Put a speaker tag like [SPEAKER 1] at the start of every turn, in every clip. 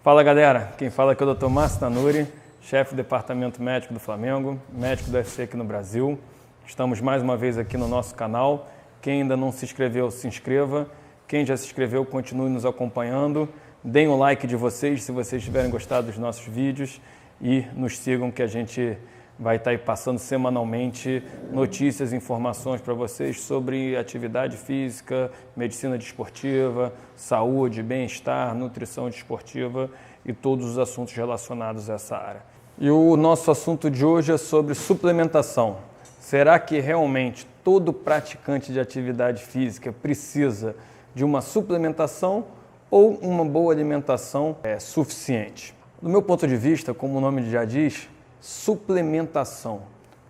[SPEAKER 1] Fala galera, quem fala aqui é o Dr. Márcio Tanuri, chefe do Departamento Médico do Flamengo, médico do UFC aqui no Brasil. Estamos mais uma vez aqui no nosso canal. Quem ainda não se inscreveu, se inscreva. Quem já se inscreveu, continue nos acompanhando. Deem o like de vocês se vocês tiverem gostado dos nossos vídeos e nos sigam que a gente vai estar aí passando semanalmente notícias e informações para vocês sobre atividade física, medicina desportiva, saúde, bem-estar, nutrição desportiva e todos os assuntos relacionados a essa área. E o nosso assunto de hoje é sobre suplementação. Será que realmente todo praticante de atividade física precisa de uma suplementação ou uma boa alimentação é suficiente? Do meu ponto de vista, como o nome já diz, suplementação.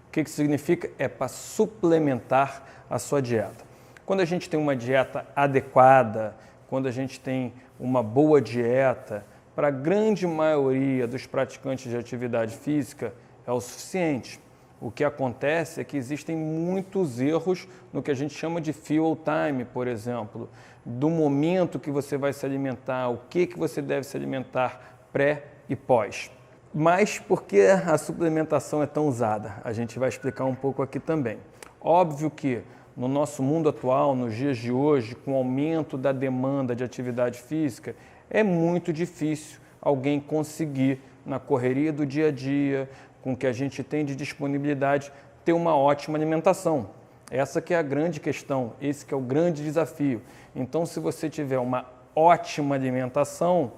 [SPEAKER 1] O que significa? É para suplementar a sua dieta. Quando a gente tem uma dieta adequada, quando a gente tem uma boa dieta, para a grande maioria dos praticantes de atividade física é o suficiente. O que acontece é que existem muitos erros no que a gente chama de fuel time, por exemplo, do momento que você vai se alimentar, o que você deve se alimentar pré e pós. Mas por que a suplementação é tão usada? A gente vai explicar um pouco aqui também. Óbvio que no nosso mundo atual, nos dias de hoje, com o aumento da demanda de atividade física, é muito difícil alguém conseguir, na correria do dia a dia, com o que a gente tem de disponibilidade, ter uma ótima alimentação. Essa que é a grande questão, esse que é o grande desafio. Então, se você tiver uma ótima alimentação,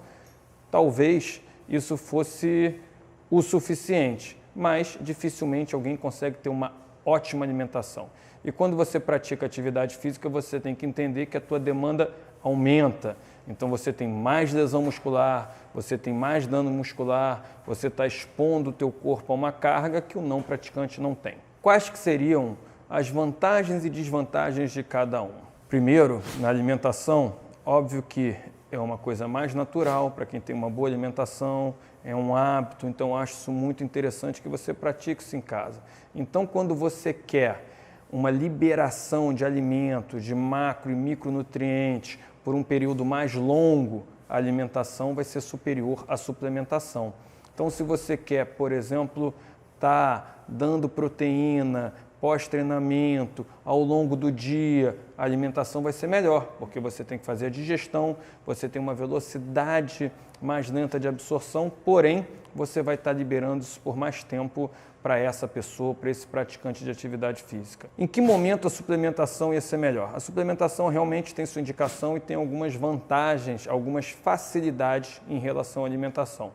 [SPEAKER 1] talvez isso fosse o suficiente, mas dificilmente alguém consegue ter uma ótima alimentação. E quando você pratica atividade física, você tem que entender que a tua demanda aumenta. Então você tem mais lesão muscular, você tem mais dano muscular, você está expondo o teu corpo a uma carga que o não praticante não tem. Quais que seriam as vantagens e desvantagens de cada um? Primeiro, na alimentação, óbvio que é uma coisa mais natural para quem tem uma boa alimentação, é um hábito, então eu acho isso muito interessante que você pratique isso em casa. Então, quando você quer uma liberação de alimentos, de macro e micronutrientes por um período mais longo, a alimentação vai ser superior à suplementação. Então, se você quer, por exemplo, estar dando proteína pós-treinamento, ao longo do dia, a alimentação vai ser melhor, porque você tem que fazer a digestão, você tem uma velocidade mais lenta de absorção, porém, você vai estar liberando isso por mais tempo para essa pessoa, para esse praticante de atividade física. Em que momento a suplementação ia ser melhor? A suplementação realmente tem sua indicação e tem algumas vantagens, algumas facilidades em relação à alimentação.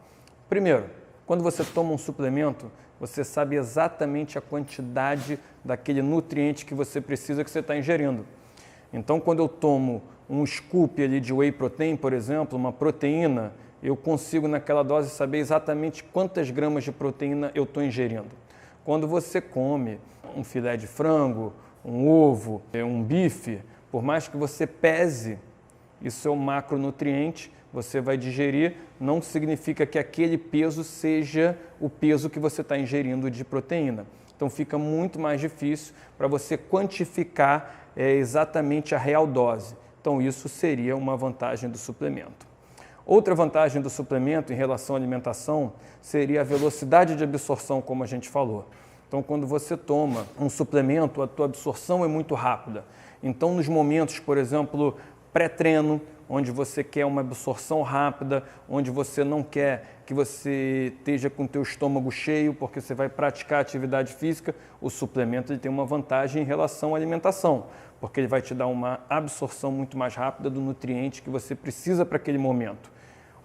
[SPEAKER 1] Primeiro, quando você toma um suplemento, você sabe exatamente a quantidade daquele nutriente que você precisa, que você está ingerindo. Então, quando eu tomo um scoop ali de whey protein, por exemplo, uma proteína, eu consigo naquela dose saber exatamente quantas gramas de proteína eu estou ingerindo. Quando você come um filé de frango, um ovo, um bife, por mais que você pese, isso é um macronutriente, você vai digerir, não significa que aquele peso seja o peso que você está ingerindo de proteína. Então fica muito mais difícil para você quantificar exatamente a real dose. Então isso seria uma vantagem do suplemento. Outra vantagem do suplemento em relação à alimentação seria a velocidade de absorção, como a gente falou. Então quando você toma um suplemento, a tua absorção é muito rápida. Então nos momentos, por exemplo, pré-treino, onde você quer uma absorção rápida, onde você não quer que você esteja com o teu estômago cheio, porque você vai praticar atividade física, o suplemento ele tem uma vantagem em relação à alimentação, porque ele vai te dar uma absorção muito mais rápida do nutriente que você precisa para aquele momento.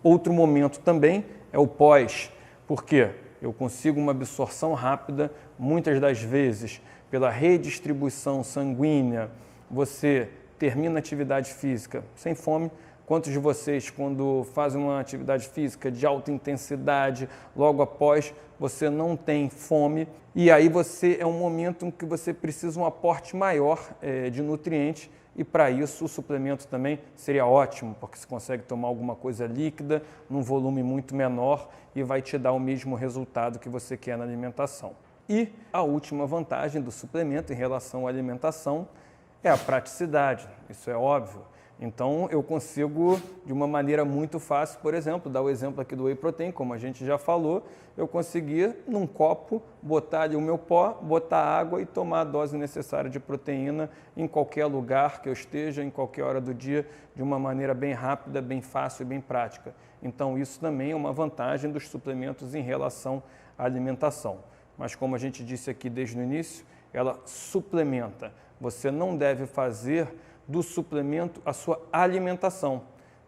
[SPEAKER 1] Outro momento também é o pós, porque eu consigo uma absorção rápida, muitas das vezes pela redistribuição sanguínea, você termina a atividade física sem fome. Quantos de vocês, quando fazem uma atividade física de alta intensidade, logo após, você não tem fome e aí é um momento em que você precisa um aporte maior de nutrientes e para isso o suplemento também seria ótimo, porque você consegue tomar alguma coisa líquida num volume muito menor e vai te dar o mesmo resultado que você quer na alimentação. E a última vantagem do suplemento em relação à alimentação é a praticidade, isso é óbvio. Então, eu consigo, de uma maneira muito fácil, por exemplo, dar o exemplo aqui do Whey Protein, como a gente já falou, eu conseguia, num copo, botar ali o meu pó, botar água e tomar a dose necessária de proteína em qualquer lugar que eu esteja, em qualquer hora do dia, de uma maneira bem rápida, bem fácil e bem prática. Então, isso também é uma vantagem dos suplementos em relação à alimentação. Mas, como a gente disse aqui desde o início, ela suplementa. Você não deve fazer do suplemento a sua alimentação,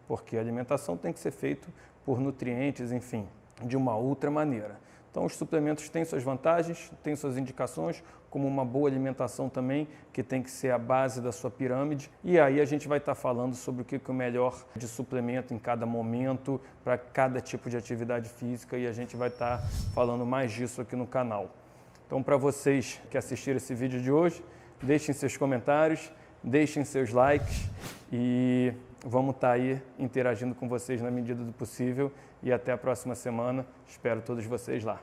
[SPEAKER 1] porque a alimentação tem que ser feita por nutrientes, enfim, de uma outra maneira. Então, os suplementos têm suas vantagens, têm suas indicações, como uma boa alimentação também, que tem que ser a base da sua pirâmide. E aí a gente vai estar falando sobre o que é o melhor de suplemento em cada momento, para cada tipo de atividade física, e a gente vai estar falando mais disso aqui no canal. Então, para vocês que assistiram esse vídeo de hoje, deixem seus comentários, deixem seus likes e vamos estar aí interagindo com vocês na medida do possível. E até a próxima semana. Espero todos vocês lá.